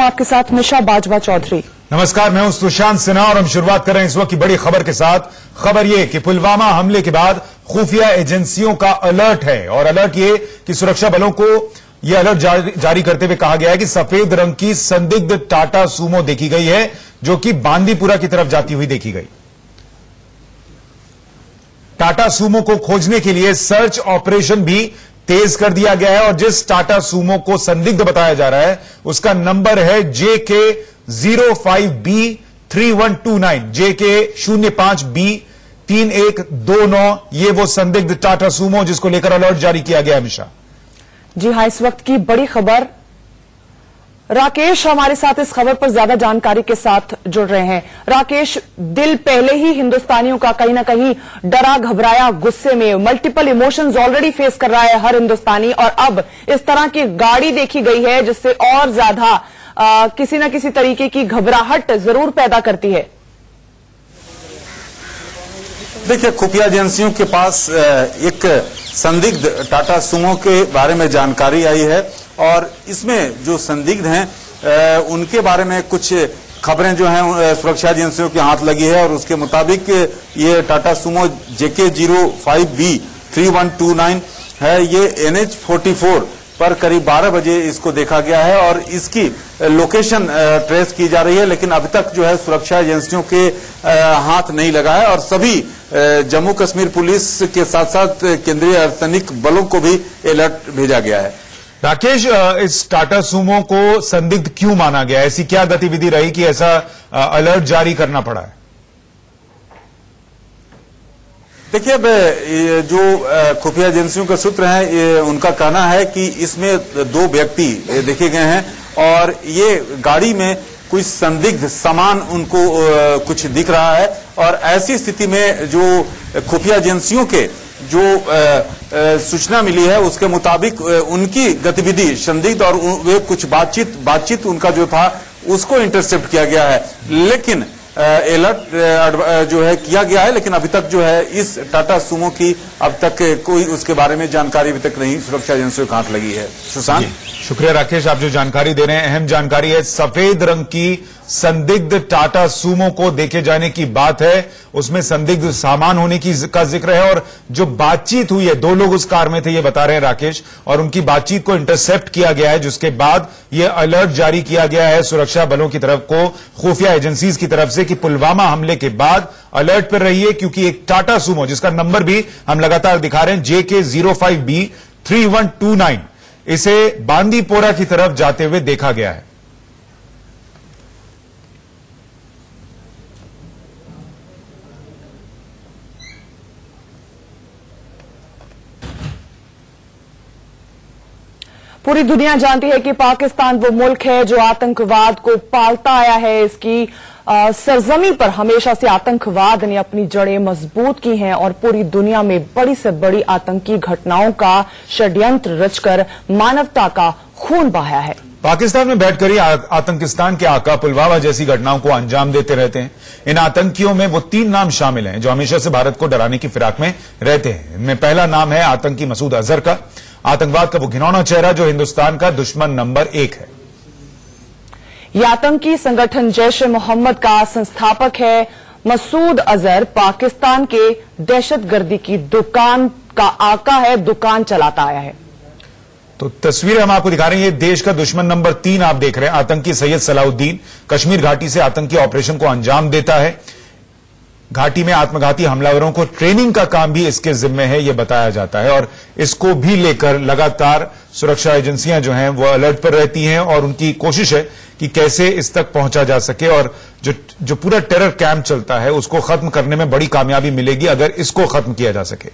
आपके साथ मिशा बाजवा चौधरी। नमस्कार, मैं हूं सुशांत सिन्हा और हम शुरुआत कर रहे हैं इस वक्त की बड़ी खबर के साथ। खबर यह कि पुलवामा हमले के बाद खुफिया एजेंसियों का अलर्ट है और अलर्ट ये कि सुरक्षा बलों को यह अलर्ट जारी करते हुए कहा गया है कि सफेद रंग की संदिग्ध टाटा सूमो देखी गई है जो कि बांदीपुरा की तरफ जाती हुई देखी गई। टाटा सूमो को खोजने के लिए सर्च ऑपरेशन भी तेज कर दिया गया है और जिस टाटा सूमो को संदिग्ध बताया जा रहा है उसका नंबर है JK 05B3129, JK 05B 3129। ये वो संदिग्ध टाटा सूमो जिसको लेकर अलर्ट जारी किया गया है। मिशा जी हां, इस वक्त की बड़ी खबर। राकेश हमारे साथ इस खबर पर ज्यादा जानकारी के साथ जुड़ रहे हैं। राकेश, दिल पहले ही हिंदुस्तानियों का कहीं ना कहीं डरा घबराया, गुस्से में मल्टीपल इमोशंस ऑलरेडी फेस कर रहा है हर हिंदुस्तानी, और अब इस तरह की गाड़ी देखी गई है जिससे और ज्यादा किसी न किसी तरीके की घबराहट जरूर पैदा करती है। देखिए, खुफिया एजेंसियों के पास एक संदिग्ध टाटा सूमो के बारे में जानकारी आई है और इसमें जो संदिग्ध हैं उनके बारे में कुछ खबरें जो हैं सुरक्षा एजेंसियों के हाथ लगी है और उसके मुताबिक ये टाटा सूमो JK 05B3129 है। ये NH 44 पर करीब 12 बजे इसको देखा गया है और इसकी लोकेशन ट्रेस की जा रही है, लेकिन अभी तक जो है सुरक्षा एजेंसियों के हाथ नहीं लगा है और सभी जम्मू कश्मीर पुलिस के साथ साथ केंद्रीय अर्धसैनिक बलों को भी अलर्ट भेजा गया है। राकेश, इस टाटा सूमो को संदिग्ध क्यों माना गया? ऐसी क्या गतिविधि रही कि ऐसा अलर्ट जारी करना पड़ा है? देखिए, अब जो खुफिया एजेंसियों के सूत्र हैं उनका कहना है कि इसमें 2 व्यक्ति देखे गए हैं और ये गाड़ी में कुछ संदिग्ध सामान उनको कुछ दिख रहा है और ऐसी स्थिति में जो खुफिया एजेंसियों के जो सूचना मिली है उसके मुताबिक उनकी गतिविधि संदिग्ध और वे कुछ बातचीत उनका जो था उसको इंटरसेप्ट किया गया है, लेकिन अलर्ट जो है किया गया है, लेकिन अभी तक जो है इस टाटा सूमो की अब तक कोई उसके बारे में जानकारी अभी तक नहीं सुरक्षा एजेंसियों के हाथ लगी है। सुशांत, शुक्रिया राकेश, आप जो जानकारी दे रहे हैं अहम जानकारी है। सफेद रंग की संदिग्ध टाटा सूमो को देखे जाने की बात है, उसमें संदिग्ध सामान होने का जिक्र है और जो बातचीत हुई है 2 लोग उस कार में थे ये बता रहे हैं राकेश, और उनकी बातचीत को इंटरसेप्ट किया गया है जिसके बाद यह अलर्ट जारी किया गया है सुरक्षा बलों की तरफ को, खुफिया एजेंसीज की तरफ से कि पुलवामा हमले के बाद अलर्ट पर रहिए क्योंकि एक टाटा सूमो जिसका नंबर भी हम लगातार दिखा रहे हैं JK 05B3129, इसे बांदीपोरा की तरफ जाते हुए देखा गया है। पूरी दुनिया जानती है कि पाकिस्तान वो मुल्क है जो आतंकवाद को पालता आया है। इसकी सरजमी पर हमेशा से आतंकवाद ने अपनी जड़ें मजबूत की हैं और पूरी दुनिया में बड़ी से बड़ी आतंकी घटनाओं का षड्यंत्र रचकर मानवता का खून बहाया है। पाकिस्तान में बैठकर ही आतंकिस्तान के आका पुलवामा जैसी घटनाओं को अंजाम देते रहते हैं। इन आतंकियों में वो 3 नाम शामिल हैं जो हमेशा से भारत को डराने की फिराक में रहते हैं। इनमें पहला नाम है आतंकी मसूद अजहर का, आतंकवाद का वो घिनौना चेहरा जो हिंदुस्तान का दुश्मन नंबर 1 है। यह आतंकी संगठन जैश-ए-मोहम्मद का संस्थापक है। मसूद अजहर पाकिस्तान के दहशतगर्दी की दुकान का आका है, दुकान चलाता आया है। तो तस्वीरें हम आपको दिखा रहे हैं, ये देश का दुश्मन नंबर 3 आप देख रहे हैं। आतंकी सैयद सलाउद्दीन कश्मीर घाटी से आतंकी ऑपरेशन को अंजाम देता है। घाटी में आत्मघाती हमलावरों को ट्रेनिंग का काम भी इसके जिम्मे है, यह बताया जाता है और इसको भी लेकर लगातार सुरक्षा एजेंसियां जो हैं वो अलर्ट पर रहती हैं और उनकी कोशिश है कि कैसे इस तक पहुंचा जा सके और जो पूरा टेरर कैंप चलता है उसको खत्म करने में बड़ी कामयाबी मिलेगी अगर इसको खत्म किया जा सके।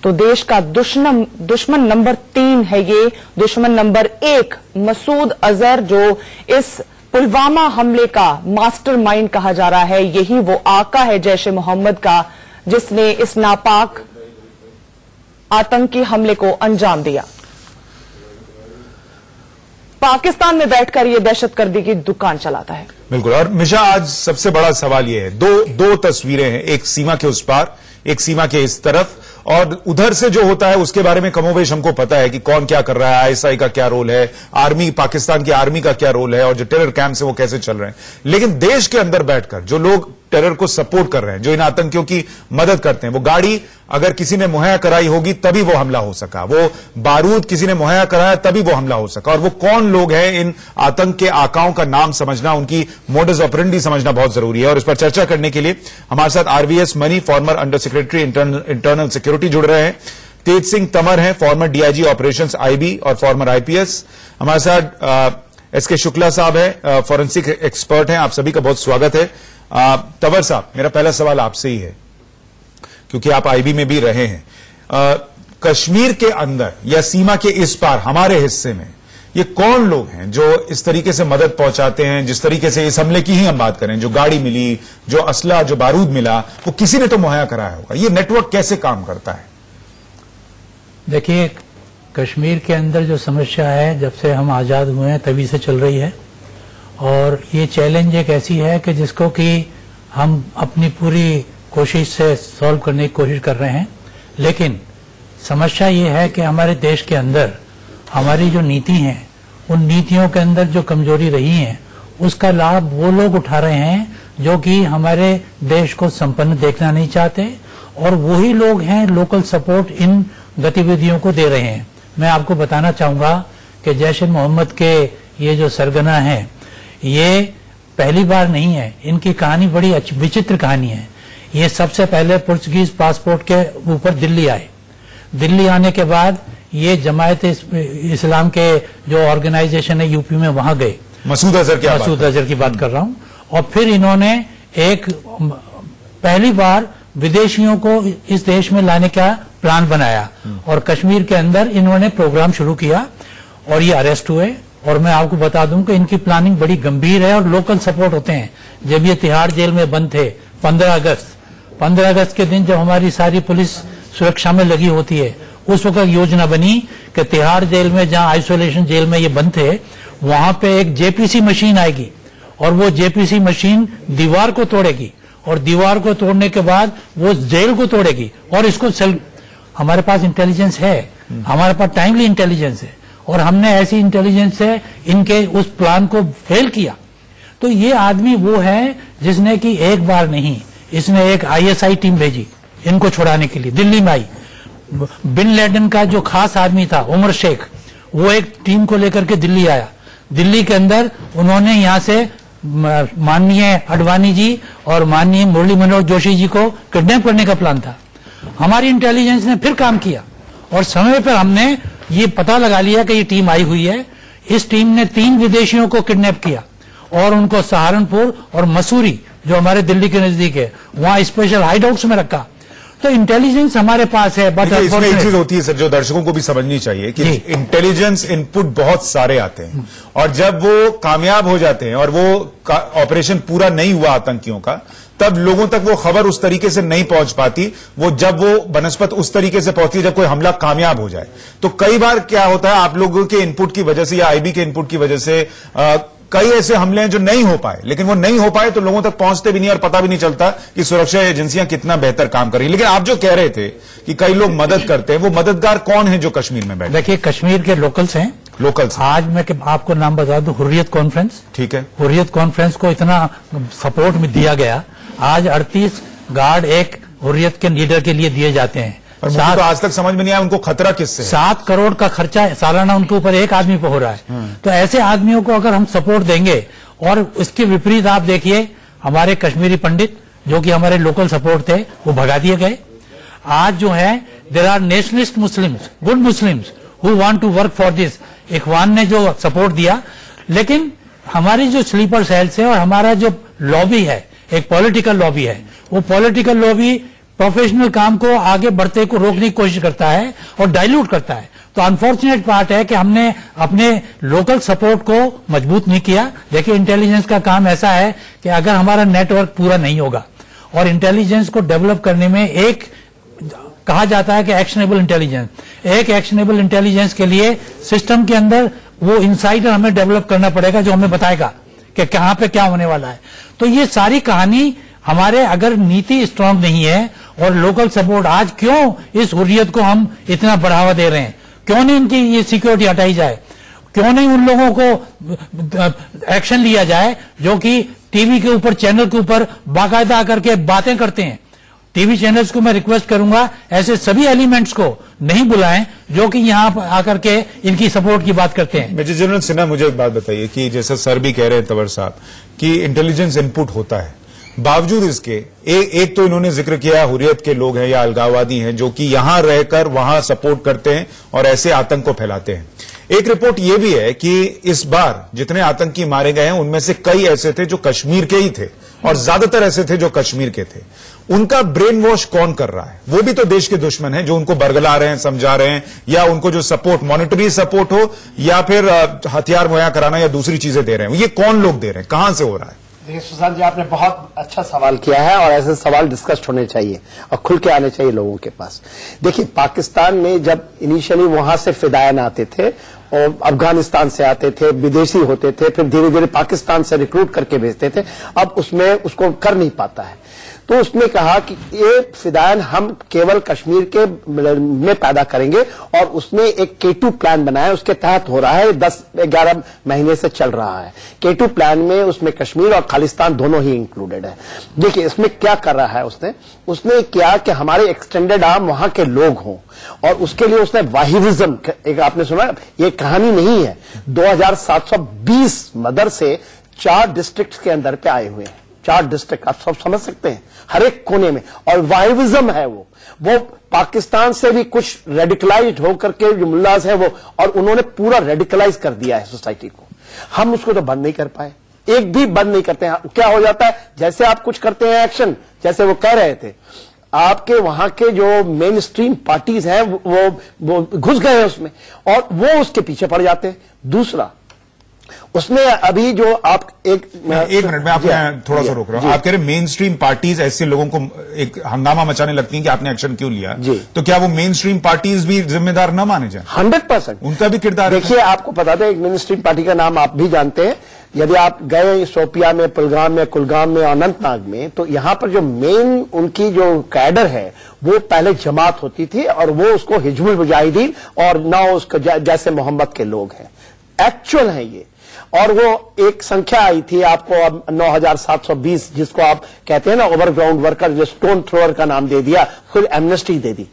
तो देश का दुश्मन नंबर 3 है ये, दुश्मन नंबर 1 मसूद अजहर जो इस पुलवामा हमले का मास्टरमाइंड कहा जा रहा है। यही वो आका है जैश-ए-मोहम्मद का जिसने इस नापाक आतंकी हमले को अंजाम दिया। पाकिस्तान में बैठकर ये दहशतगर्दी की दुकान चलाता है। बिल्कुल, और मिशा आज सबसे बड़ा सवाल ये है, दो तस्वीरें हैं, एक सीमा के उस पार, एक सीमा के इस तरफ, और उधर से जो होता है उसके बारे में कमोवेश हमको पता है कि कौन क्या कर रहा है, आईएसआई का क्या रोल है, आर्मी, पाकिस्तान की आर्मी का क्या रोल है, और जो टेरर कैंप्स है वो कैसे चल रहे हैं। लेकिन देश के अंदर बैठकर जो लोग टेरर को सपोर्ट कर रहे हैं, जो इन आतंकियों की मदद करते हैं, वो गाड़ी अगर किसी ने मुहैया कराई होगी तभी वो हमला हो सका, वो बारूद किसी ने मुहैया कराया तभी वो हमला हो सका। और वो कौन लोग हैं, इन आतंक के आकाओं का नाम समझना, उनकी मोडस ऑपरेंडी समझना बहुत जरूरी है। और इस पर चर्चा करने के लिए हमारे साथ RVS money, farmer under secretary internal security, जुड़ रहे हैं। तेज सिंह तंवर हैं, फॉर्मर डीआईजी ऑपरेशंस आईबी और फॉर्मर आईपीएस। हमारे साथ एसके शुक्ला साहब हैं, फॉरेंसिक एक्सपर्ट हैं। आप सभी का बहुत स्वागत है। तंवर साहब, मेरा पहला सवाल आपसे ही है, क्योंकि आप आईबी में भी रहे हैं। कश्मीर के अंदर या सीमा के इस पार हमारे हिस्से में ये कौन लोग हैं जो इस तरीके से मदद पहुंचाते हैं? जिस तरीके से इस हमले की ही हम बात करें, जो गाड़ी मिली, जो असला, जो बारूद मिला, वो किसी ने तो मुहैया कराया होगा। ये नेटवर्क कैसे काम करता है? देखिए, कश्मीर के अंदर जो समस्या है, जब से हम आज़ाद हुए हैं तभी से चल रही है, और ये चैलेंज एक ऐसी है कि जिसको कि हम अपनी पूरी कोशिश से सॉल्व करने की कोशिश कर रहे हैं। लेकिन समस्या ये है कि हमारे देश के अंदर हमारी जो नीति हैं, उन नीतियों के अंदर जो कमजोरी रही है, उसका लाभ वो लोग उठा रहे हैं जो कि हमारे देश को संपन्न देखना नहीं चाहते, और वही लोग हैं लोकल सपोर्ट इन गतिविधियों को दे रहे हैं। मैं आपको बताना चाहूंगा कि जैश ए मोहम्मद के ये जो सरगना है, ये पहली बार नहीं है। इनकी कहानी बड़ी विचित्र कहानी है। ये सबसे पहले पुर्तगीज पासपोर्ट के ऊपर दिल्ली आए। दिल्ली आने के बाद ये जमायत इस्लाम के जो ऑर्गेनाइजेशन है यूपी में, वहां गए। मसूद अजहर की बात कर रहा हूं। और फिर इन्होंने एक पहली बार विदेशियों को इस देश में लाने का प्लान बनाया, और कश्मीर के अंदर इन्होंने प्रोग्राम शुरू किया, और ये अरेस्ट हुए। और मैं आपको बता दूं कि इनकी प्लानिंग बड़ी गंभीर है, और लोकल सपोर्ट होते हैं। जब ये तिहाड़ जेल में बंद थे 15 अगस्त के दिन, जब हमारी सारी पुलिस सुरक्षा में लगी होती है, उस वक्त योजना बनी कि तिहाड़ जेल में, जहां आइसोलेशन जेल में ये बंद थे, वहां पे एक जेपीसी मशीन आएगी, और वो जेपीसी मशीन दीवार को तोड़ेगी, और दीवार को तोड़ने के बाद वो जेल को तोड़ेगी। और इसको हमारे पास इंटेलिजेंस है, हमारे पास टाइमली इंटेलिजेंस है, और हमने ऐसी इंटेलिजेंस से इनके उस प्लान को फेल किया। तो ये आदमी वो है जिसने कि एक बार नहीं, इसने एक आईएसआई टीम भेजी इनको छुड़ाने के लिए। दिल्ली में आई। बिन लेडन का जो खास आदमी था उमर शेख, वो एक टीम को लेकर के दिल्ली आया। दिल्ली के अंदर उन्होंने यहां से माननीय अडवाणी जी और माननीय मुरली मनोहर जोशी जी को किडनैप करने का प्लान था। हमारी इंटेलिजेंस ने फिर काम किया, और समय पर हमने ये पता लगा लिया कि ये टीम आई हुई है। इस टीम ने 3 विदेशियों को किडनैप किया, और उनको सहारनपुर और मसूरी, जो हमारे दिल्ली के नजदीक है, वहां स्पेशल हाइड हाउस में रखा। तो इंटेलिजेंस हमारे पास है। बट इसमें एक चीज होती है सर, जो दर्शकों को भी समझनी चाहिए कि इंटेलिजेंस इनपुट बहुत सारे आते हैं, और जब वो कामयाब हो जाते हैं और वो ऑपरेशन पूरा नहीं हुआ आतंकियों का, तब लोगों तक वो खबर उस तरीके से नहीं पहुंच पाती। वो जब वो बनस्पत उस तरीके से पहुंचती है जब कोई हमला कामयाब हो जाए। तो कई बार क्या होता है, आप लोगों के इनपुट की वजह से या आईबी के इनपुट की वजह से कई ऐसे हमले हैं जो नहीं हो पाए, लेकिन वो नहीं हो पाए तो लोगों तक पहुंचते भी नहीं, और पता भी नहीं चलता कि सुरक्षा एजेंसियां कितना बेहतर काम कर रही हैं। लेकिन आप जो कह रहे थे कि कई लोग मदद करते हैं, वो मददगार कौन है जो कश्मीर में बैठे? देखिए, कश्मीर के लोकल्स हैं। लोकल्स आज मैं आपको नाम बता दूं, हुर्रियत कॉन्फ्रेंस। ठीक है। हुर्रियत कॉन्फ्रेंस को इतना सपोर्ट में दिया गया, आज 38 गार्ड एक हुर्रियत के लीडर के लिए दिए जाते हैं। और मुझे तो आज तक समझ में नहीं आया उनको खतरा किससे है? 7 करोड़ का खर्चा सालाना उनके ऊपर एक आदमी पर हो रहा है। तो ऐसे आदमियों को अगर हम सपोर्ट देंगे, और इसके विपरीत आप देखिए, हमारे कश्मीरी पंडित जो कि हमारे लोकल सपोर्ट थे, वो भगा दिए गए। आज जो है, there are nationalist Muslims, good Muslims who want to work for this. Ikhwan ने जो सपोर्ट दिया, लेकिन हमारी जो स्लीपर सेल्स है और हमारा जो लॉबी है, एक पॉलिटिकल लॉबी है, वो पॉलिटिकल लॉबी प्रोफेशनल काम को आगे बढ़ते को रोकने की कोशिश करता है और डाइल्यूट करता है। तो अनफॉर्चुनेट पार्ट है कि हमने अपने लोकल सपोर्ट को मजबूत नहीं किया। देखिए, इंटेलिजेंस का काम ऐसा है कि अगर हमारा नेटवर्क पूरा नहीं होगा, और इंटेलिजेंस को डेवलप करने में एक कहा जाता है कि एक्शनेबल इंटेलिजेंस, एक एक्शनेबल इंटेलिजेंस के लिए सिस्टम के अंदर वो इनसाइडर हमें डेवलप करना पड़ेगा जो हमें बताएगा कि कहां पे क्या होने वाला है। तो ये सारी कहानी हमारे अगर नीति स्ट्रांग नहीं है और लोकल सपोर्ट, आज क्यों इस हुर्रियत को हम इतना बढ़ावा दे रहे हैं? क्यों नहीं इनकी ये सिक्योरिटी हटाई जाए? क्यों नहीं उन लोगों को एक्शन लिया जाए जो कि टीवी के ऊपर, चैनल के ऊपर बाकायदा आकर के बातें करते हैं? टीवी चैनल्स को मैं रिक्वेस्ट करूंगा ऐसे सभी एलिमेंट्स को नहीं बुलाएं जो कि यहां आकर के इनकी सपोर्ट की बात करते हैं। मेजर जनरल सिन्हा, मुझे एक बात बताइए कि जैसा सर भी कह रहे हैं तंवर साहब कि इंटेलिजेंस इनपुट होता है, बावजूद इसके एक तो इन्होंने जिक्र किया हुर्रियत के लोग हैं या अलगाववादी हैं जो कि यहां रहकर वहां सपोर्ट करते हैं और ऐसे आतंक को फैलाते हैं। एक रिपोर्ट यह भी है कि इस बार जितने आतंकी मारे गए हैं उनमें से कई ऐसे थे जो कश्मीर के ही थे और ज्यादातर ऐसे थे जो कश्मीर के थे। उनका ब्रेन वॉश कौन कर रहा है? वो भी तो देश के दुश्मन हैं जो उनको बरगला रहे हैं, समझा रहे हैं, या उनको जो सपोर्ट, मॉनिटरी सपोर्ट हो या फिर हथियार मुहैया कराना या दूसरी चीजें दे रहे हैं, ये कौन लोग दे रहे हैं? कहां से हो रहा है? देखिए सुशांत जी, आपने बहुत अच्छा सवाल किया है और ऐसे सवाल डिस्कस होने चाहिए और खुल के आने चाहिए लोगों के पास। देखिए, पाकिस्तान में जब इनिशियली वहां से फिदायन आते थे और अफगानिस्तान से आते थे, विदेशी होते थे, फिर धीरे धीरे पाकिस्तान से रिक्रूट करके भेजते थे, अब उसमें उसको कर नहीं पाता है। तो उसने कहा कि ये फिदायन हम केवल कश्मीर के में पैदा करेंगे और उसने एक K2 प्लान बनाया, उसके तहत हो रहा है, 10-11 महीने से चल रहा है। K2 प्लान में उसमें कश्मीर और खालिस्तान दोनों ही इंक्लूडेड है। देखिए इसमें क्या कर रहा है उसने क्या कि हमारे एक्सटेंडेड आर्म वहां के लोग हों और उसके लिए उसने वाहिदिज्म, एक आपने सुना, ये कहानी नहीं है, 2720 मदरसे 4 डिस्ट्रिक्ट के अंदर पे आए हुए हैं। 4 डिस्ट्रिक्ट, आप सब समझ सकते हैं, हर एक कोने में, और वाहिदिज्म है वो पाकिस्तान से भी कुछ रेडिकलाइज्ड होकर के जो मुल्लाज हैं वो, और उन्होंने पूरा रेडिकलाइज कर दिया है सोसाइटी को। हम उसको तो बंद नहीं कर पाए, एक भी बंद नहीं करते हैं। क्या हो जाता है, जैसे आप कुछ करते हैं एक्शन, जैसे वो कह रहे थे, आपके वहां के जो मेन स्ट्रीम पार्टीज हैं वो घुस गए हैं उसमें और वो उसके पीछे पड़ जाते हैं। दूसरा, उसने अभी जो आप एक मिनट में आपने थोड़ा सा रोक रहा हूं, आप कह रहे मेन स्ट्रीम पार्टीज ऐसे लोगों को एक हंगामा मचाने लगती हैं कि आपने एक्शन क्यों लिया, तो क्या वो मेन स्ट्रीम पार्टीज भी जिम्मेदार न माने जाए? 100% उनका भी किरदार। देखिए, आपको पता था एक मेन स्ट्रीम पार्टी का नाम आप भी जानते हैं, यदि आप गए शोपिया में, पुलगाम में, कुलगाम में, अनंतनाग में, तो यहां पर जो मेन उनकी जो कैडर है वो पहले जमात होती थी और वो उसको हिजबुल मुजाहिदीन और ना उसको जैसे मोहम्मद के लोग हैं, एक्चुअल है ये। और वो एक संख्या आई थी आपको अब 9720, जिसको आप कहते हैं ना ओवरग्राउंड वर्कर, जो स्टोन थ्रोअर का नाम दे दिया, फिर एमनेस्टी दे दी।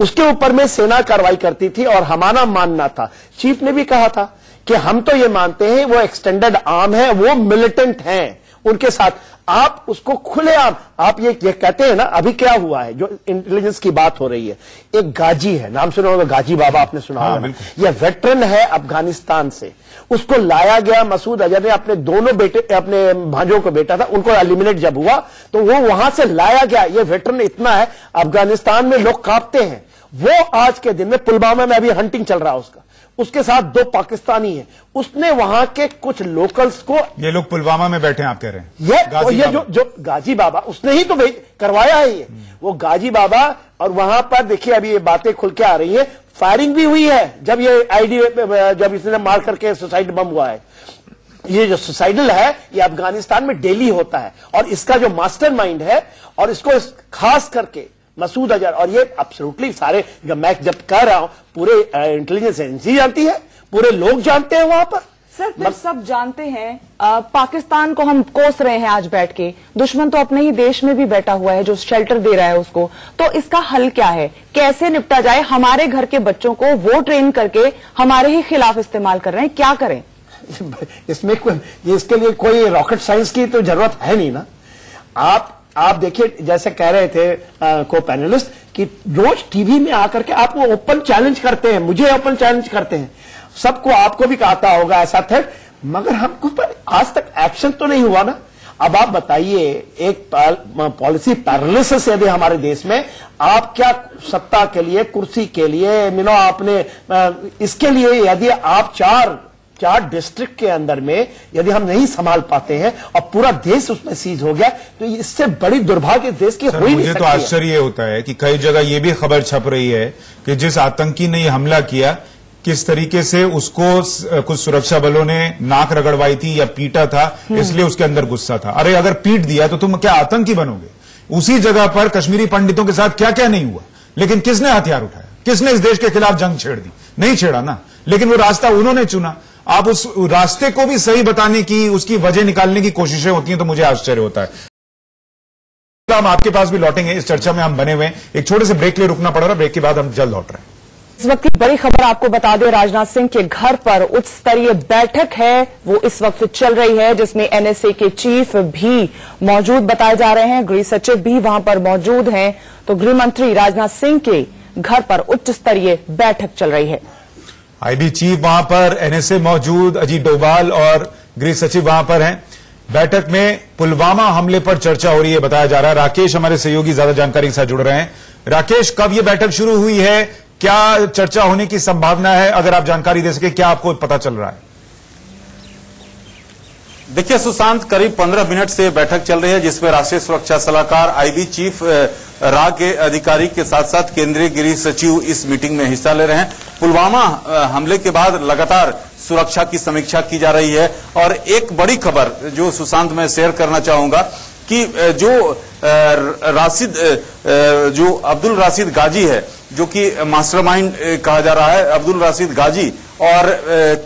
उसके ऊपर में सेना कार्रवाई करती थी और हमारा मानना था, चीफ ने भी कहा था कि हम तो ये मानते हैं वो एक्सटेंडेड आर्म है, वो मिलिटेंट हैं, उनके साथ आप उसको खुलेआम, आप ये कहते हैं ना, अभी क्या हुआ है, जो इंटेलिजेंस की बात हो रही है, एक गाजी है, नाम सुना होगा, गाजी बाबा आपने सुना होगा, यह वेटरन है अफगानिस्तान से, उसको लाया गया। मसूद अजहर ने अपने दोनों बेटे, अपने भांजों को बेटा था, उनको एलिमिनेट जब हुआ तो वो वहां से लाया गया। ये वेटरन इतना है, अफगानिस्तान में लोग कांपते हैं। वो आज के दिन में पुलवामा में अभी हंटिंग चल रहा है उसका, उसके साथ 2 पाकिस्तानी हैं, उसने वहां के कुछ लोकल्स को, ये लोग पुलवामा में बैठे हैं आप कह रहे हैं, ये जो गाजी बाबा, उसने ही तो करवाया है ये, वो गाजी बाबा। और वहां पर देखिए अभी ये बातें खुल के आ रही है, फायरिंग भी हुई है जब ये आईडी, जब इसने मार करके सुसाइड बम हुआ है। ये जो सुसाइडल है ये अफगानिस्तान में डेली होता है और इसका जो मास्टरमाइंड है, और इसको खास करके मसूद अजहर, और ये एब्सोल्युटली सारे, मैं जब कह रहा हूं, पूरे इंटेलिजेंस एजेंसी जानती है, पूरे लोग जानते हैं वहां पर। सर फिर सब जानते हैं, पाकिस्तान को हम कोस रहे हैं आज बैठ के, दुश्मन तो अपने ही देश में भी बैठा हुआ है जो शेल्टर दे रहा है उसको, तो इसका हल क्या है, कैसे निपटा जाए? हमारे घर के बच्चों को वो ट्रेन करके हमारे ही खिलाफ इस्तेमाल कर रहे हैं, क्या करें? इसमें इसके लिए कोई रॉकेट साइंस की तो जरूरत है नहीं ना। आप देखिए, जैसे कह रहे थे को पैनलिस्ट कि रोज टीवी में आकर के आप वो ओपन चैलेंज करते हैं, मुझे ओपन चैलेंज करते हैं, सबको, आपको भी कहता होगा ऐसा था, मगर हमको पर आज तक एक्शन तो नहीं हुआ ना। अब आप बताइए, एक पॉलिसी पैरालिसिस यदि हमारे देश में, आप क्या सत्ता के लिए, कुर्सी के लिए, आपने इसके लिए यदि आप चार डिस्ट्रिक्ट के अंदर में यदि हम नहीं संभाल पाते हैं और पूरा देश उसमें सीज हो गया, तो इससे बड़ी दुर्भाग्य देश की हो ही नहीं सकती। मुझे तो आश्चर्य ये होता है कि कई जगह ये भी खबर छप रही है कि जिस आतंकी ने ये हमला किया, किस तरीके से उसको कुछ सुरक्षा बलों ने नाक रगड़वाई थी या पीटा था, इसलिए उसके अंदर गुस्सा था। अरे अगर पीट दिया तो तुम क्या आतंकी बनोगे? उसी जगह पर कश्मीरी पंडितों के साथ क्या क्या नहीं हुआ, लेकिन किसने हथियार उठाया? किसने इस देश के खिलाफ जंग छेड़ दी? नहीं छेड़ा ना, लेकिन वो रास्ता उन्होंने चुना। आप उस रास्ते को भी सही बताने की, उसकी वजह निकालने की कोशिशें होती हैं तो मुझे आश्चर्य होता है। हम आपके पास भी लौटेंगे, इस चर्चा में हम बने हुए हैं। एक छोटे से ब्रेक के लिए रुकना पड़ रहा है, ब्रेक के बाद हम जल्द लौट रहे हैं। इस वक्त की बड़ी खबर आपको बता दें, राजनाथ सिंह के घर पर उच्च स्तरीय बैठक है, वो इस वक्त चल रही है, जिसमें एनएसए के चीफ भी मौजूद बताए जा रहे हैं, गृह सचिव भी वहां पर मौजूद हैं। तो गृह मंत्री राजनाथ सिंह के घर पर उच्च स्तरीय बैठक चल रही है। आईबी चीफ वहां पर, एनएसए मौजूद, अजीत डोभाल और गृह सचिव वहां पर हैं। बैठक में पुलवामा हमले पर चर्चा हो रही है, बताया जा रहा है। राकेश हमारे सहयोगी ज्यादा जानकारी के साथ जुड़ रहे हैं। राकेश, कब यह बैठक शुरू हुई है, क्या चर्चा होने की संभावना है? अगर आप जानकारी दे सके, क्या आपको पता चल रहा है? देखिए सुशांत, करीब 15 मिनट से बैठक चल रही है, जिसमें राष्ट्रीय सुरक्षा सलाहकार, आईबी चीफ रा के अधिकारी के साथ साथ केंद्रीय गृह सचिव इस मीटिंग में हिस्सा ले रहे हैं। पुलवामा हमले के बाद लगातार सुरक्षा की समीक्षा की जा रही है। और एक बड़ी खबर जो सुशांत मैं शेयर करना चाहूंगा कि जो अब्दुल राशिद गाजी है, जो कि मास्टरमाइंड कहा जा रहा है, अब्दुल राशिद गाजी और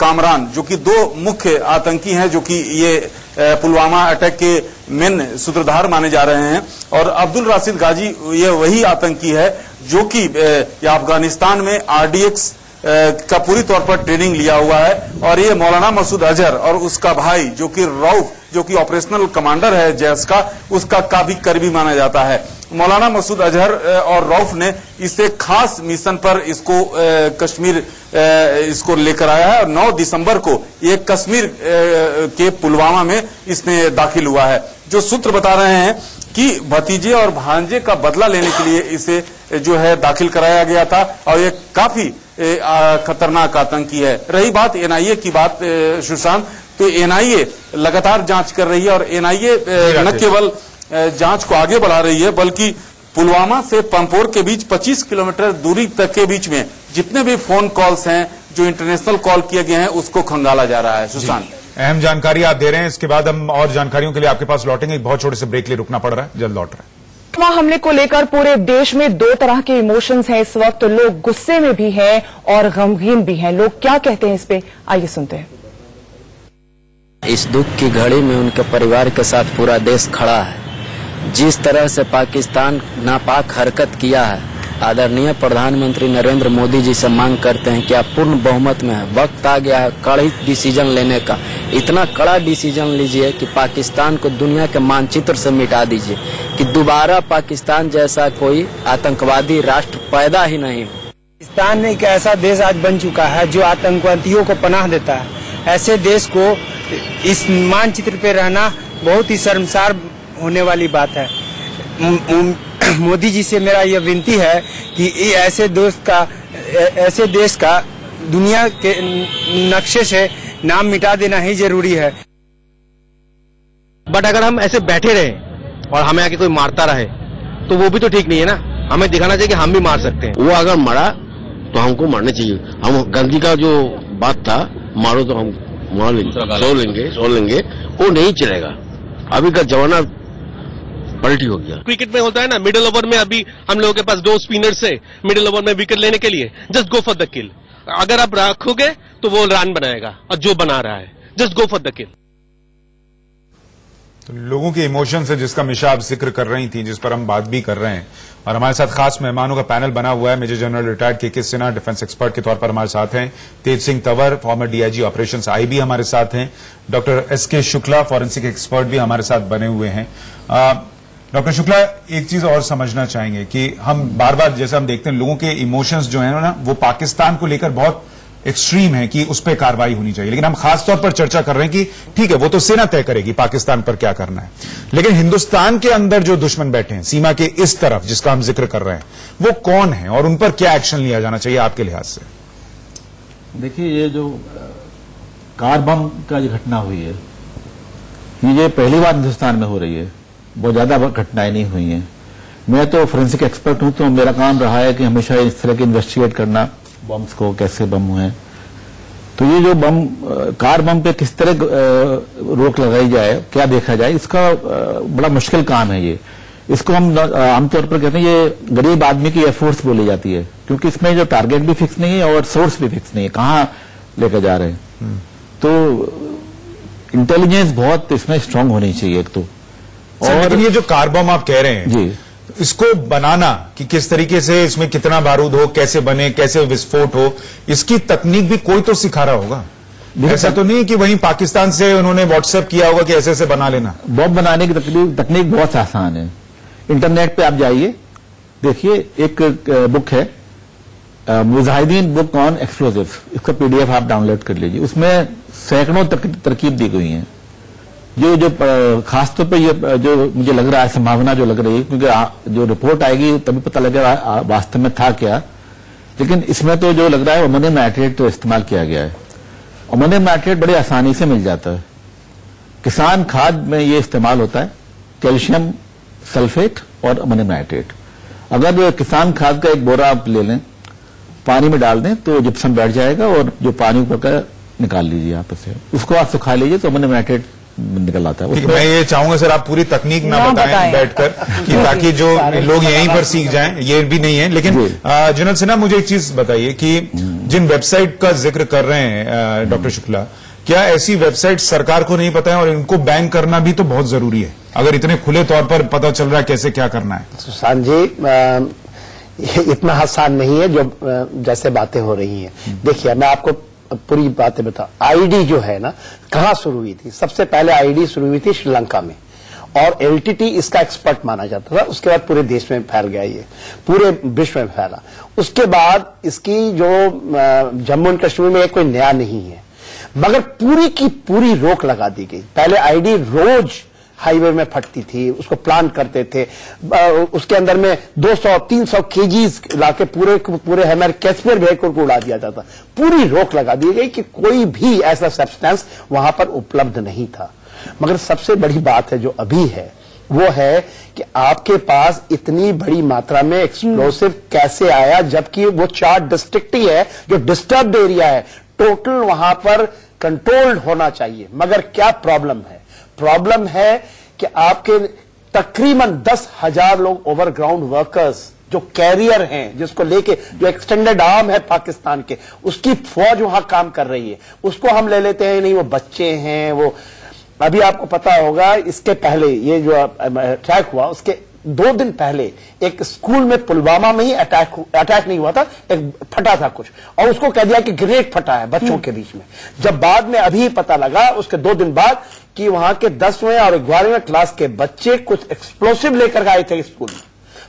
कामरान, जो कि दो मुख्य आतंकी हैं, जो कि ये पुलवामा अटैक के मेन सूत्रधार माने जा रहे हैं। और अब्दुल राशिद गाजी ये वही आतंकी है जो कि अफगानिस्तान में आरडीएक्स का पूरी तौर पर ट्रेनिंग लिया हुआ है। और ये मौलाना मसूद अजहर और उसका भाई जो कि रऊफ, जो कि ऑपरेशनल कमांडर है जैश का, उसका काफी करीबी माना जाता है। मौलाना मसूद अजहर और रऊफ ने इसे खास मिशन पर इसको कश्मीर इसको लेकर आया है। और 9 दिसंबर को ये कश्मीर के पुलवामा में इसने दाखिल हुआ है। जो सूत्र बता रहे हैं कि भतीजे और भांजे का बदला लेने के लिए इसे जो है दाखिल कराया गया था। और ये काफी खतरनाक आतंकी है। रही बात एनआईए की बात सुशांत, तो एनआईए लगातार जांच कर रही है। और एनआईए न केवल जांच को आगे बढ़ा रही है, बल्कि पुलवामा से पंपोर के बीच 25 किलोमीटर दूरी तक के बीच में जितने भी फोन कॉल्स हैं, जो इंटरनेशनल कॉल किए गए हैं, उसको खंगाला जा रहा है। सुशांत, अहम जानकारी आप दे रहे हैं, इसके बाद हम और जानकारियों के लिए आपके पास लौटेंगे। एक बहुत छोटे से ब्रेक के लिए रुकना पड़ रहा है, जल्द लौट रहे हैं। पुलवामा हमले को लेकर पूरे देश में दो तरह के इमोशंस हैं इस वक्त। लोग गुस्से में भी हैं और गमगीन भी हैं। लोग क्या कहते हैं इस पे, आइए सुनते हैं। इस दुख की घड़ी में उनके परिवार के साथ पूरा देश खड़ा है। जिस तरह से पाकिस्तान नापाक हरकत किया है, आदरणीय प्रधानमंत्री नरेंद्र मोदी जी से मांग करते हैं कि आप पूर्ण बहुमत में है, वक्त आ गया है कड़ी डिसीजन लेने का। इतना कड़ा डिसीजन लीजिए कि पाकिस्तान को दुनिया के मानचित्र से मिटा दीजिए, कि दोबारा पाकिस्तान जैसा कोई आतंकवादी राष्ट्र पैदा ही नहीं हो। पाकिस्तान एक ऐसा देश आज बन चुका है जो आतंकवादियों को पनाह देता है। ऐसे देश को इस मानचित्र पे रहना बहुत ही शर्मसार होने वाली बात है। मोदी जी से मेरा यह विनती है कि ऐसे देश का दुनिया के नक्शे से नाम मिटा देना ही जरूरी है। बट अगर हम ऐसे बैठे रहे और हमें आके कोई मारता रहे तो वो भी तो ठीक नहीं है ना। हमें दिखाना चाहिए कि हम भी मार सकते हैं। वो अगर मरा तो हमको मारना चाहिए। हम गांधी का जो बात था, मारो तो हम मार लेंगे, सो लेंगे, वो नहीं चलेगा। अभी का जमाना पलटी हो गया। क्रिकेट में होता है ना, मिडिल ओवर में अभी हम लोगों के पास 2 स्पिनर्स है मिडिल ओवर में विकेट लेने के लिए। जस्ट गो फॉर द किल। अगर आप रखोगे तो वो रन बनाएगा, और जो बना रहा है जस्ट गो फॉर द किल। तो लोगों के इमोशंस है जिसका मिशा आप जिक्र कर रही थी, जिस पर हम बात भी कर रहे हैं। और हमारे साथ खास मेहमानों का पैनल बना हुआ है। मेजर जनरल रिटायर्ड के सिन्हा डिफेंस एक्सपर्ट के तौर पर हमारे साथ हैं। Tej Singh Tanwar, former DIG operations IB हमारे साथ हैं। Doctor SK Shukla, forensic expert भी हमारे साथ बने हुए हैं। डॉक्टर शुक्ला, एक चीज और समझना चाहेंगे कि हम बार बार जैसे हम देखते हैं, लोगों के इमोशंस जो है ना, वो पाकिस्तान को लेकर बहुत एक्सट्रीम है कि उस पर कार्रवाई होनी चाहिए। लेकिन हम खासतौर पर चर्चा कर रहे हैं कि ठीक है, वो तो सेना तय करेगी पाकिस्तान पर क्या करना है। लेकिन हिंदुस्तान के अंदर जो दुश्मन बैठे हैं सीमा के इस तरफ, जिसका हम जिक्र कर रहे हैं, वो कौन है और उन पर क्या एक्शन लिया जाना चाहिए आपके लिहाज से? देखिए, ये जो कार बम का जो घटना हुई है, ये पहली बार हिंदुस्तान में हो रही है। बहुत ज्यादा घटनाएं नहीं हुई हैं। मैं तो फोरेंसिक एक्सपर्ट हूं, तो मेरा काम रहा है कि हमेशा इस तरह के इन्वेस्टिगेट करना, बम्स को कैसे बम हुए हैं। तो ये जो बम कार बम पे किस तरह रोक लगाई जाए, क्या देखा जाए, इसका बड़ा मुश्किल काम है ये। इसको हम आमतौर पर कहते हैं ये गरीब आदमी की एफर्ट्स बोली जाती है, क्योंकि इसमें जो टारगेट भी फिक्स नहीं है और सोर्स भी फिक्स नहीं है, कहाँ लेकर जा रहे हैं। तो इंटेलिजेंस बहुत इसमें स्ट्रांग होनी चाहिए एक तो। और लेकिन ये जो कार बम आप कह रहे हैं जी, इसको बनाना कि किस तरीके से इसमें कितना बारूद हो, कैसे बने, कैसे विस्फोट हो, इसकी तकनीक भी कोई तो सिखा रहा होगा। ऐसा तो नहीं कि वहीं पाकिस्तान से उन्होंने व्हाट्सएप किया होगा कि ऐसे ऐसे बना लेना। बम बनाने की तकनीक बहुत आसान है। इंटरनेट पे आप जाइए, देखिए एक बुक है मुजाहिदीन बुक ऑन एक्सप्लोजिव, इसका पीडीएफ आप डाउनलोड कर लीजिए। उसमें सैकड़ों तरकीब दी गई हैं। जो खासतौर पे ये जो मुझे लग रहा है संभावना जो लग रही है, क्योंकि जो रिपोर्ट आएगी तभी पता लगेगा वास्तव में था क्या, लेकिन इसमें तो जो लग रहा है अमोनियम नाइट्रेट तो इस्तेमाल किया गया है। अमोनियम नाइट्रेट बड़ी आसानी से मिल जाता है, किसान खाद में ये इस्तेमाल होता है, कैल्शियम सल्फेट और अमोनियम नाइट्रेट। अगर किसान खाद का एक बोरा आप ले लें, पानी में डाल दें तो जिप्सम बैठ जाएगा और जो पानी ऊपर का निकाल लीजिए आपस से, उसको आप सुखा लीजिए तो अमोनियम नाइट्रेट निकल आता है। मैं ये चाहूंगा सर आप पूरी तकनीक ना बताएं बैठकर कि ताकि जो लोग यहीं पर सीख जाएं, ये भी नहीं है। लेकिन जुनैद सिन्हा मुझे एक चीज बताइए कि जिन वेबसाइट का जिक्र कर रहे हैं डॉक्टर शुक्ला, क्या ऐसी वेबसाइट सरकार को नहीं पता है और इनको बैन करना भी तो बहुत जरूरी है, अगर इतने खुले तौर पर पता चल रहा है कैसे क्या करना है? सुशांत जी, ये इतना आसान नहीं है जो जैसे बातें हो रही हैं। देखिए मैं आपको पूरी बातें बता, आईडी जो है ना कहाँ शुरू हुई थी? सबसे पहले आईडी शुरू हुई थी श्रीलंका में, और एलटीटी इसका एक्सपर्ट माना जाता था। उसके बाद पूरे देश में फैल गया, ये पूरे विश्व में फैला। उसके बाद इसकी जो जम्मू एंड कश्मीर में कोई नया नहीं है, मगर पूरी की पूरी रोक लगा दी गई। पहले आईडी रोज हाईवे में फटती थी, उसको प्लान करते थे, उसके अंदर में 200-300 केजीज लाके पूरे हमारे कैश्मीर व्हीकल को उड़ा दिया जाता। पूरी रोक लगा दी गई कि कोई भी ऐसा सब्सटेंस वहां पर उपलब्ध नहीं था। मगर सबसे बड़ी बात है जो अभी है वो है कि आपके पास इतनी बड़ी मात्रा में एक्सप्लोसिव कैसे आया, जबकि वो 4 डिस्ट्रिक्ट ही है जो डिस्टर्ब्ड एरिया है। टोटल वहां पर कंट्रोल्ड होना चाहिए, मगर क्या प्रॉब्लम है? प्रॉब्लम है कि आपके तकरीबन 10,000 लोग ओवरग्राउंड वर्कर्स जो कैरियर हैं, जिसको लेके जो एक्सटेंडेड आर्म है पाकिस्तान के, उसकी फौज वहां काम कर रही है, उसको हम ले लेते हैं नहीं वो बच्चे हैं। वो अभी आपको पता होगा इसके पहले ये जो अटैक हुआ उसके 2 दिन पहले एक स्कूल में पुलवामा में ही अटैक नहीं हुआ था, एक फटा था कुछ, और उसको कह दिया कि ग्रेनेड फटा है बच्चों के बीच में। जब बाद में अभी पता लगा उसके 2 दिन बाद कि वहां के 10वें और 11वें क्लास के बच्चे कुछ एक्सप्लोसिव लेकर आए थे स्कूल में,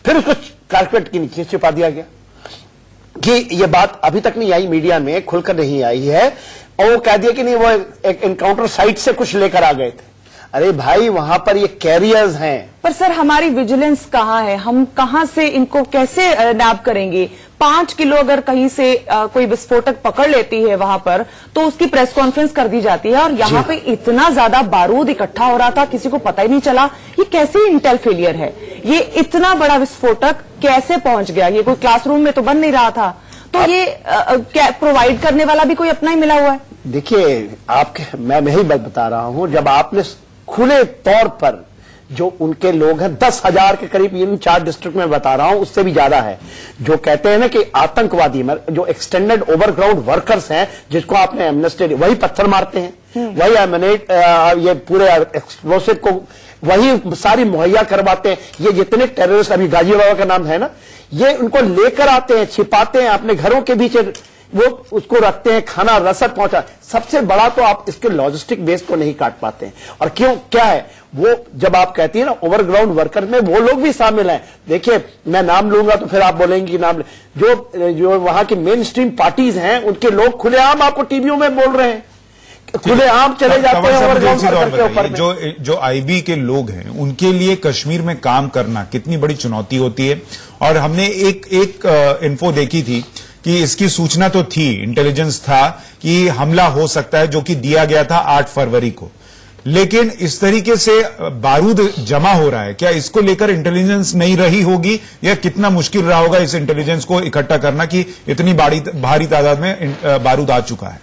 फिर उसको कारपेट के नीचे छिपा दिया गया। कि ये बात अभी तक नहीं आई, मीडिया में खुलकर नहीं आई है, और वो कह दिया कि नहीं वो एक एनकाउंटर साइट से कुछ लेकर आ गए थे। अरे भाई वहां पर ये कैरियर्स हैं। पर सर हमारी विजिलेंस कहाँ है? हम कहाँ से इनको कैसे नैब करेंगे? 5 किलो अगर कहीं से कोई विस्फोटक पकड़ लेती है वहां पर, तो उसकी प्रेस कॉन्फ्रेंस कर दी जाती है, और यहाँ पे इतना ज्यादा बारूद इकट्ठा हो रहा था, किसी को पता ही नहीं चला। ये कैसे इंटेल फेलियर है? ये इतना बड़ा विस्फोटक कैसे पहुंच गया? ये कोई क्लासरूम में तो बन नहीं रहा था, तो ये प्रोवाइड करने वाला भी कोई अपना ही मिला हुआ है। देखिए मैं ही बता रहा हूं, जब आपने खुले तौर पर जो उनके लोग हैं 10,000 के करीब, इन 4 डिस्ट्रिक्ट में बता रहा हूं, उससे भी ज्यादा है, जो कहते हैं ना कि आतंकवादी जो एक्सटेंडेड ओवरग्राउंड वर्कर्स हैं, जिसको आपने एमनेस्टी, वही पत्थर मारते हैं, वही ये पूरे एक्सप्लोसिव को वही सारी मुहैया करवाते हैं। ये जितने टेररिस्ट अभी गाजी बाबा का नाम है ना, ये उनको लेकर आते हैं, छिपाते हैं अपने घरों के बीच, वो उसको रखते हैं, खाना रसद पहुंचा। सबसे बड़ा तो आप इसके लॉजिस्टिक बेस को नहीं काट पाते हैं। और क्यों क्या है वो, जब आप कहती है ना ओवरग्राउंड वर्कर में वो लोग भी शामिल हैं। देखिए मैं नाम लूंगा तो फिर आप बोलेंगे कि नाम, जो वहां की मेन स्ट्रीम पार्टीज हैं उनके लोग खुलेआम आपको टीवियों में बोल रहे हैं, खुलेआम चले जाते हैं ओवरग्राउंड वर्कर के ऊपर। जो आईबी के लोग हैं उनके लिए कश्मीर में काम करना कितनी बड़ी चुनौती होती है। और हमने एक इन्फो देखी थी कि इसकी सूचना तो थी, इंटेलिजेंस था कि हमला हो सकता है, जो कि दिया गया था 8 फरवरी को, लेकिन इस तरीके से बारूद जमा हो रहा है, क्या इसको लेकर इंटेलिजेंस नहीं रही होगी, या कितना मुश्किल रहा होगा इस इंटेलिजेंस को इकट्ठा करना कि इतनी भारी तादाद में बारूद आ चुका है?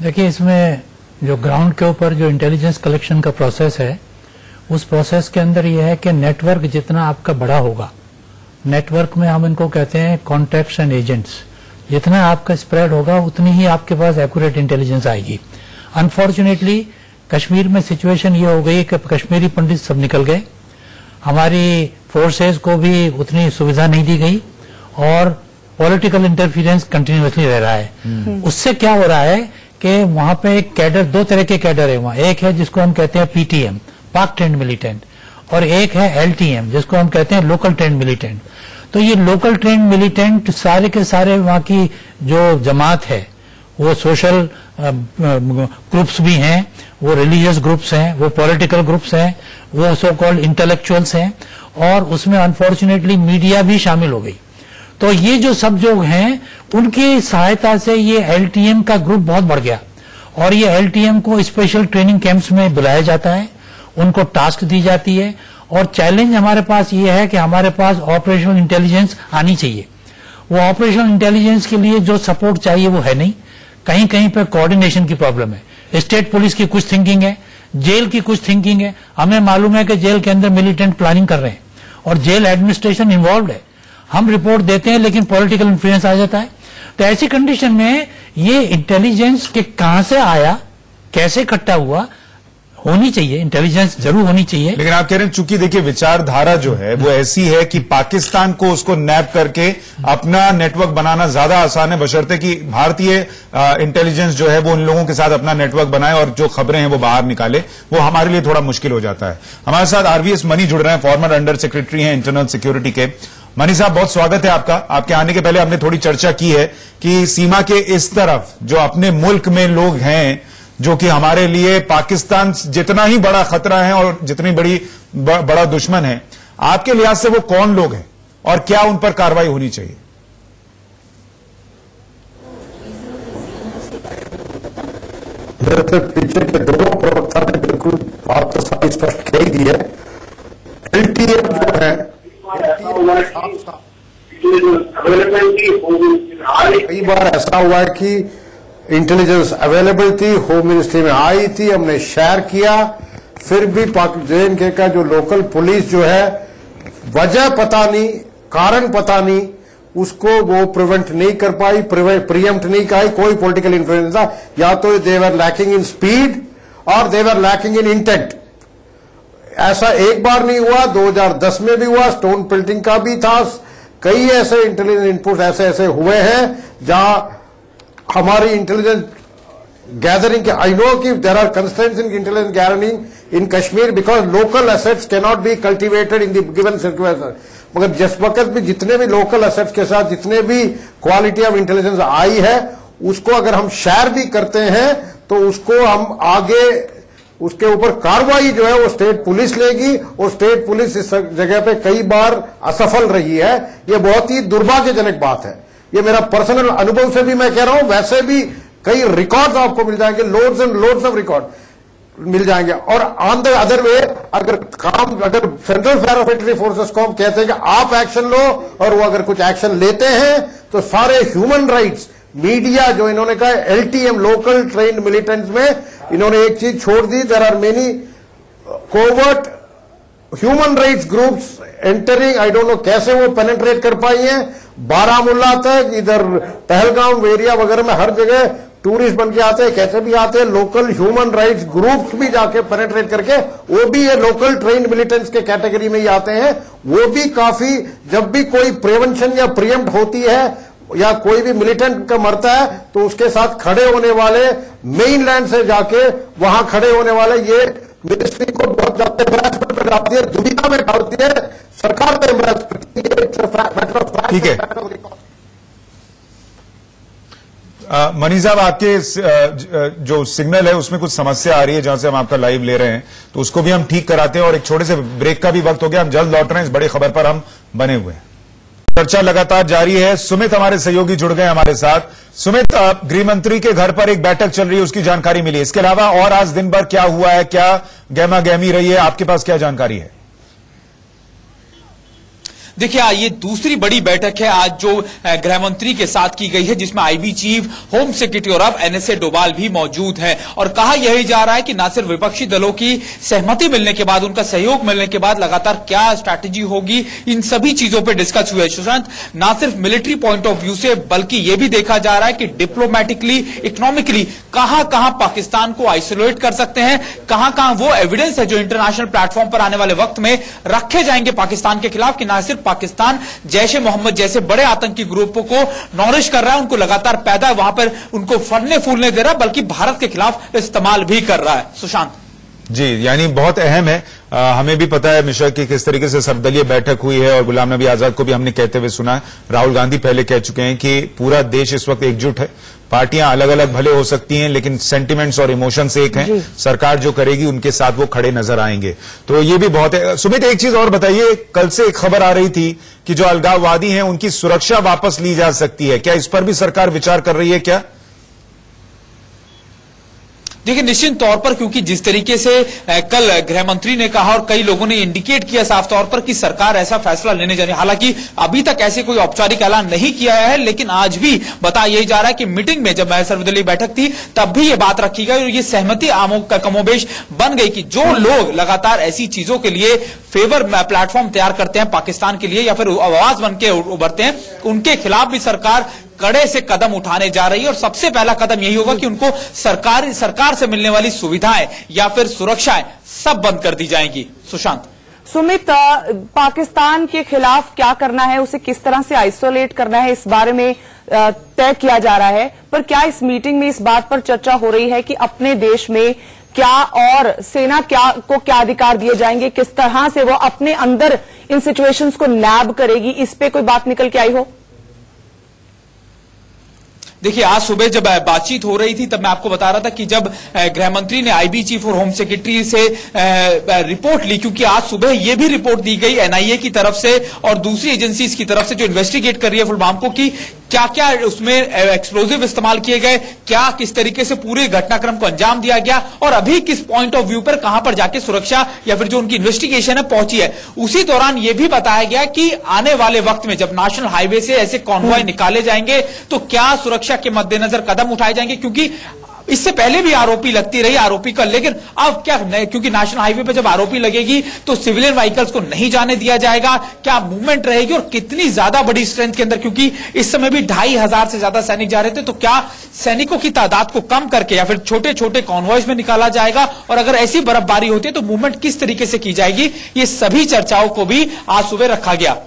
देखिए, इसमें जो ग्राउंड के ऊपर जो इंटेलिजेंस कलेक्शन का प्रोसेस है, उस प्रोसेस के अंदर यह है कि नेटवर्क जितना आपका बड़ा होगा, नेटवर्क में हम इनको कहते हैं कॉन्टैक्ट्स एंड एजेंट्स, जितना आपका स्प्रेड होगा उतनी ही आपके पास एक्यूरेट इंटेलिजेंस आएगी। अनफॉर्चुनेटली कश्मीर में सिचुएशन ये हो गई कि कश्मीरी पंडित सब निकल गए, हमारी फोर्सेस को भी उतनी सुविधा नहीं दी गई और पॉलिटिकल इंटरफियरेंस कंटिन्यूअसली रह रहा है। उससे क्या हो रहा है कि वहां पे एक कैडर, दो तरह के कैडर है वहां, एक है जिसको हम कहते हैं पीटीएम, पाक ट्रेंड मिलिटेंट, और एक है एलटीएम जिसको हम कहते हैं लोकल ट्रेंड मिलिटेंट। तो ये लोकल ट्रेंड मिलिटेंट सारे के सारे वहां की जो जमात है, वो सोशल ग्रुप्स भी हैं, वो रिलीजियस ग्रुप्स हैं, वो पॉलिटिकल ग्रुप्स हैं, वो सो कॉल्ड इंटेलेक्चुअल्स हैं, और उसमें अनफॉर्चुनेटली मीडिया भी शामिल हो गई। तो ये जो सब जो हैं उनकी सहायता से ये एलटीएम का ग्रुप बहुत बढ़ गया, और ये एलटीएम को स्पेशल ट्रेनिंग कैंप्स में बुलाया जाता है, उनको टास्क दी जाती है, और चैलेंज हमारे पास ये है कि हमारे पास ऑपरेशनल इंटेलिजेंस आनी चाहिए। वो ऑपरेशनल इंटेलिजेंस के लिए जो सपोर्ट चाहिए वो है नहीं, कहीं कहीं पे कोऑर्डिनेशन की प्रॉब्लम है। स्टेट पुलिस की कुछ थिंकिंग है, जेल की कुछ थिंकिंग है। हमें मालूम है कि जेल के अंदर मिलिटेंट प्लानिंग कर रहे हैं और जेल एडमिनिस्ट्रेशन इन्वॉल्व है, हम रिपोर्ट देते हैं लेकिन पॉलिटिकल इन्फ्लुएंस आ जाता है। तो ऐसी कंडीशन में ये इंटेलिजेंस के कहां से आया, कैसे इकट्ठा हुआ, होनी चाहिए, इंटेलिजेंस जरूर होनी चाहिए। लेकिन आप कह रहे हैं चूंकि देखिए विचारधारा जो है वो ऐसी है कि पाकिस्तान को उसको नैप करके अपना नेटवर्क बनाना ज्यादा आसान है, बशर्ते कि भारतीय इंटेलिजेंस जो है वो उन लोगों के साथ अपना नेटवर्क बनाए और जो खबरें हैं वो बाहर निकाले, वो हमारे लिए थोड़ा मुश्किल हो जाता है। हमारे साथ आरवीएस मनी जुड़ रहे हैं, फॉर्मर अंडर सेक्रेटरी हैं इंटरनल सिक्योरिटी के। मनी साहब, बहुत स्वागत है आपका। आपके आने के पहले हमने थोड़ी चर्चा की है कि सीमा के इस तरफ जो अपने मुल्क में लोग हैं, जो कि हमारे लिए पाकिस्तान जितना ही बड़ा खतरा है और जितनी बड़ा दुश्मन है, आपके लिहाज से वो कौन लोग हैं और क्या उन पर कार्रवाई होनी चाहिए? पीछे के दोनों प्रवक्ता ने बिल्कुल बात तो सारी स्पष्ट कह दी है। एलटीएम जो है, कई बार ऐसा हुआ है कि इंटेलिजेंस अवेलेबल थी, होम मिनिस्ट्री में आई थी, हमने शेयर किया, फिर भी जे&के का जो लोकल पुलिस जो है, वजह पता नहीं, कारण पता नहीं, उसको वो प्रिवेंट नहीं कर पाई, प्रिएम्प्ट नहीं कर, कोई पॉलिटिकल इन्फ्लुएंस था, या तो दे वर लैकिंग इन स्पीड और दे वर लैकिंग इन इंटेंट। ऐसा एक बार नहीं हुआ, 2010 में भी हुआ, स्टोन पिल्टिंग का भी था, कई ऐसे इंटेलिजेंस इनपुट ऐसे हुए हैं जहां हमारी इंटेलिजेंस गैदरिंग के, आई नो कि there are constraints in intelligence gathering in Kashmir because local assets can not be cultivated in the given situation, मगर जिस वक्त भी जितने भी लोकल एसेट्स के साथ जितने भी क्वालिटी ऑफ इंटेलिजेंस आई है, उसको अगर हम शेयर भी करते हैं तो उसको हम आगे उसके ऊपर कार्रवाई जो है वो स्टेट पुलिस लेगी, और स्टेट पुलिस इस जगह पे कई बार असफल रही है। ये बहुत ही दुर्भाग्यजनक बात है, ये मेरा पर्सनल अनुभव से भी मैं कह रहा हूं, वैसे भी कई रिकॉर्ड्स आपको मिल जाएंगे, loads and loads of record मिल जाएंगे। और ऑन द अदर वे अगर सेंट्रल पैरामिलिट्री फोर्सेस को हम कहते हैं कि आप एक्शन लो, और वो अगर कुछ एक्शन लेते हैं तो सारे ह्यूमन राइट्स, मीडिया जो इन्होंने कहा एलटीएम लोकल ट्रेन्ड मिलिटेंट्स में इन्होंने एक चीज छोड़ दी, there are many covert human rights groups entering, I don't know कैसे वो पेनिट्रेट कर पाई हैं, बारामुल्ला तक, इधर पहलगाम एरिया वगैरह में हर जगह टूरिस्ट बन के आते हैं, कैसे भी आते हैं, लोकल ह्यूमन राइट्स ग्रुप्स भी जाके पेनिट्रेट करके, वो भी ये लोकल ट्रेन्ड मिलिटेंट्स के कैटेगरी में ही आते हैं। वो भी काफी, जब भी कोई प्रिवेंशन या प्रिएम्प्ट होती है या कोई भी मिलिटेंट का मरता है तो उसके साथ खड़े होने वाले, मेन लैंड से जाके वहां खड़े होने वाले, ये मिनिस्ट्री को बहुत ज्यादा एम्बैरेसमेंट में डालती है, दुविधा में डालती है, सरकार को एम्बैरेस करती है। ठीक है मनी साहब, आपके जो सिग्नल है उसमें कुछ समस्या आ रही है जहां से हम आपका लाइव ले रहे हैं, तो उसको भी हम ठीक कराते हैं और एक छोटे से ब्रेक का भी वक्त हो गया, हम जल्द लौट रहे हैं। इस बड़ी खबर पर हम बने हुए हैं, चर्चा लगातार जारी है। सुमित हमारे सहयोगी जुड़ गए हमारे साथ। सुमित, गृह मंत्री के घर पर एक बैठक चल रही है, उसकी जानकारी मिली, इसके अलावा और आज दिन भर क्या हुआ है, क्या गहमा गहमी रही है, आपके पास क्या जानकारी है? देखिए ये दूसरी बड़ी बैठक है आज जो गृह मंत्री के साथ की गई है, जिसमें आईबी चीफ, होम सेक्रेटरी और अब एनएसए डोभाल भी मौजूद हैं। और कहा यही जा रहा है कि न सिर्फ विपक्षी दलों की सहमति मिलने के बाद, उनका सहयोग मिलने के बाद लगातार क्या स्ट्रैटेजी होगी, इन सभी चीजों पर डिस्कस हुआ है। सुशांत, न सिर्फ मिलिट्री पॉइंट ऑफ व्यू से बल्कि यह भी देखा जा रहा है कि डिप्लोमेटिकली, इकोनॉमिकली कहां कहां पाकिस्तान को आइसोलेट कर सकते हैं, कहां कहां वो एविडेंस है जो इंटरनेशनल प्लेटफॉर्म पर आने वाले वक्त में रखे जाएंगे पाकिस्तान के खिलाफ, कि न सिर्फ पाकिस्तान जैश ए मोहम्मद जैसे बड़े आतंकी ग्रुपों को नॉरिश कर रहा है, उनको लगातार पैदा वहां पर उनको फलने फूलने दे रहा है, बल्कि भारत के खिलाफ इस्तेमाल भी कर रहा है। सुशांत जी, यानी बहुत अहम है। हमें भी पता है मिश्रा की किस तरीके से सर्वदलीय बैठक हुई है, और गुलाम नबी आजाद को भी हमने कहते हुए सुना है। राहुल गांधी पहले कह चुके हैं कि पूरा देश इस वक्त एकजुट है, पार्टियां अलग अलग भले हो सकती हैं लेकिन सेंटिमेंट्स और इमोशंस एक हैं, सरकार जो करेगी उनके साथ वो खड़े नजर आएंगे। तो ये भी बहुत है। सुमित, एक चीज और बताइए, कल से एक खबर आ रही थी कि जो अलगाववादी हैं उनकी सुरक्षा वापस ली जा सकती है, क्या इस पर भी सरकार विचार कर रही है क्या? देखिए निश्चित तौर पर, क्योंकि जिस तरीके से कल गृह मंत्री ने कहा और कई लोगों ने इंडिकेट किया साफ तौर पर कि सरकार ऐसा फैसला लेने जा रही है, हालांकि अभी तक ऐसे कोई औपचारिक ऐलान नहीं किया है, लेकिन आज भी बताया यही जा रहा है कि मीटिंग में जब सर्वदलीय बैठक थी तब भी ये बात रखी गई और ये सहमति कमोबेश बन गई कि जो लोग लगातार ऐसी चीजों के लिए फेवर प्लेटफॉर्म तैयार करते हैं पाकिस्तान के लिए या फिर आवाज बन के उभरते हैं, उनके खिलाफ भी सरकार कड़े से कदम उठाने जा रही है। और सबसे पहला कदम यही होगा कि उनको सरकार से मिलने वाली सुविधाएं या फिर सुरक्षाएं सब बंद कर दी जाएंगी। सुशांत। सुमित, पाकिस्तान के खिलाफ क्या करना है, उसे किस तरह से आइसोलेट करना है, इस बारे में तय किया जा रहा है, पर क्या इस मीटिंग में इस बात पर चर्चा हो रही है कि अपने देश में क्या और सेना को क्या अधिकार दिए जाएंगे, किस तरह से वो अपने अंदर इन सिचुएशंस को नैब करेगी, इस पे कोई बात निकल के आई हो? देखिए आज सुबह जब बातचीत हो रही थी तब मैं आपको बता रहा था कि जब गृह मंत्री ने आईबी चीफ और होम सेक्रेटरी से रिपोर्ट ली, क्योंकि आज सुबह यह भी रिपोर्ट दी गई एनआईए की तरफ से और दूसरी एजेंसीज की तरफ से जो इन्वेस्टिगेट कर रही है पुलवामा को, कि क्या क्या उसमें एक्सप्लोजिव इस्तेमाल किए गए, क्या किस तरीके से पूरे घटनाक्रम को अंजाम दिया गया और अभी किस पॉइंट ऑफ व्यू पर कहां पर जाके सुरक्षा या फिर जो उनकी इन्वेस्टिगेशन है पहुंची है। उसी दौरान यह भी बताया गया कि आने वाले वक्त में जब नेशनल हाईवे से ऐसे कॉन्वॉय निकाले जाएंगे तो क्या सुरक्षा के मद्देनजर कदम उठाए जाएंगे, क्योंकि इससे पहले भी आरोपी लगती रही आरोपी का, लेकिन अब क्या, क्योंकि नेशनल हाईवे पे जब आरोपी लगेगी तो सिविलियन व्हीकल्स को नहीं जाने दिया जाएगा, क्या मूवमेंट रहेगी और कितनी ज्यादा बड़ी स्ट्रेंथ के अंदर, क्योंकि इस समय भी 2500 से ज्यादा सैनिक जा रहे थे, तो क्या सैनिकों की तादाद को कम करके या फिर छोटे छोटे कॉन्वॉयज में निकाला जाएगा, और अगर ऐसी बर्फबारी होती है तो मूवमेंट किस तरीके से की जाएगी, ये सभी चर्चाओं को भी आज सुबह रखा गया।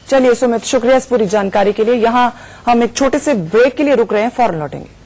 चलिए सुमित, शुक्रिया इस पूरी जानकारी के लिए। यहां हम एक छोटे से ब्रेक के लिए रुक रहे हैं, फौरन लौटेंगे।